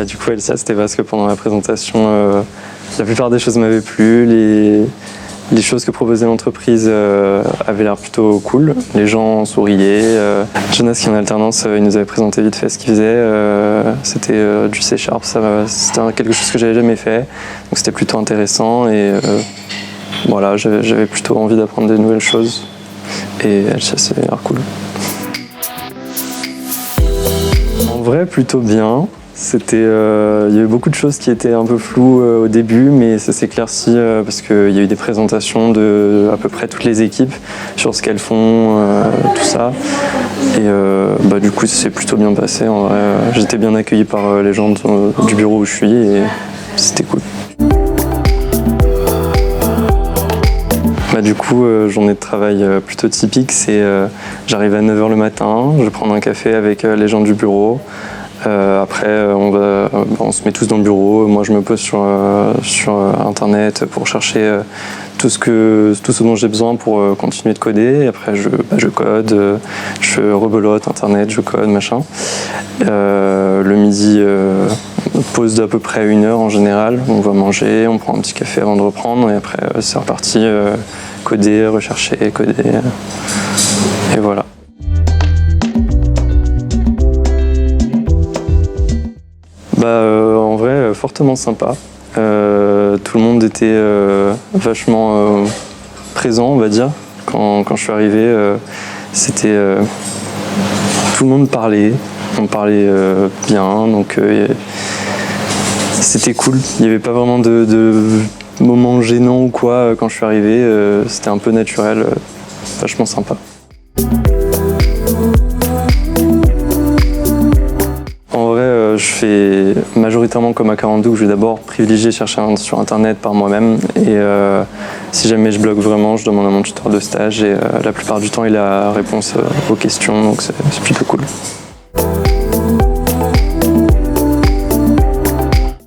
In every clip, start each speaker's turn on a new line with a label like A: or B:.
A: Du coup, Elsa, c'était parce que pendant la présentation, la plupart des choses m'avaient plu. Les choses que proposait l'entreprise avaient l'air plutôt cool. Les gens souriaient. Jonas, qui est en alternance, il nous avait présenté vite fait ce qu'il faisait. C'était du C#, c'était quelque chose que j'avais jamais fait. Donc c'était plutôt intéressant et voilà, j'avais plutôt envie d'apprendre des nouvelles choses. Et Elsa, ça a l'air cool. En vrai, plutôt bien. Il y a eu beaucoup de choses qui étaient un peu floues au début, mais ça s'éclaircit parce qu'il y a eu des présentations de à peu près toutes les équipes sur ce qu'elles font, tout ça. Et du coup, ça s'est plutôt bien passé. En vrai, j'étais bien accueilli par les gens du bureau où je suis et c'était cool. Du coup, journée de travail plutôt typique, c'est j'arrive à 9h le matin, je vais prendre un café avec les gens du bureau. Après, on se met tous dans le bureau. Moi, je me pose sur Internet pour chercher tout ce dont j'ai besoin pour continuer de coder. Et après, je code, je rebelote Internet, je code, machin. Le midi, pause d'à peu près 1 heure en général. On va manger, on prend un petit café avant de reprendre. Et après, c'est reparti, coder, rechercher, coder. Et voilà. En vrai, fortement sympa. Tout le monde était vachement présent, on va dire. Quand je suis arrivé, tout le monde parlait. On parlait bien, donc c'était cool. Il n'y avait pas vraiment de moments gênants ou quoi quand je suis arrivé. C'était un peu naturel, vachement sympa. Je fais majoritairement comme à 42, où je vais d'abord privilégier chercher sur Internet par moi-même. Et si jamais je bloque vraiment, je demande à mon tuteur de stage. Et la plupart du temps, il a la réponse aux questions, donc c'est plutôt cool.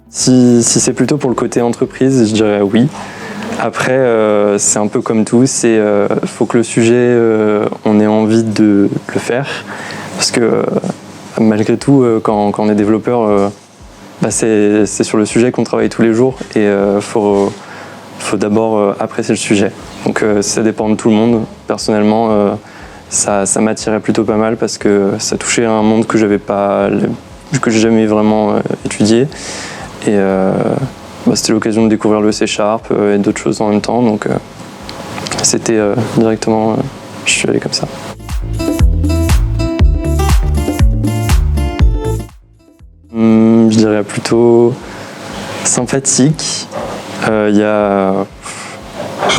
A: Si c'est plutôt pour le côté entreprise, je dirais oui. Après, c'est un peu comme tout, faut que le sujet, on ait envie de le faire. Parce que malgré tout, quand on est développeur, c'est sur le sujet qu'on travaille tous les jours et faut d'abord apprécier le sujet. Donc ça dépend de tout le monde. Personnellement, ça m'attirait plutôt pas mal parce que ça touchait à un monde que j'ai jamais vraiment étudié. Et c'était l'occasion de découvrir le C# et d'autres choses en même temps. Donc c'était directement, je suis allé comme ça. Je dirais plutôt sympathique. Il y a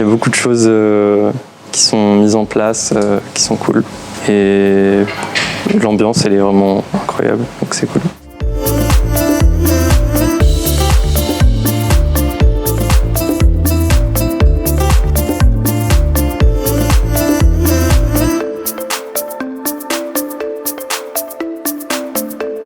A: beaucoup de choses qui sont mises en place, qui sont cool. Et l'ambiance, elle est vraiment incroyable, donc c'est cool.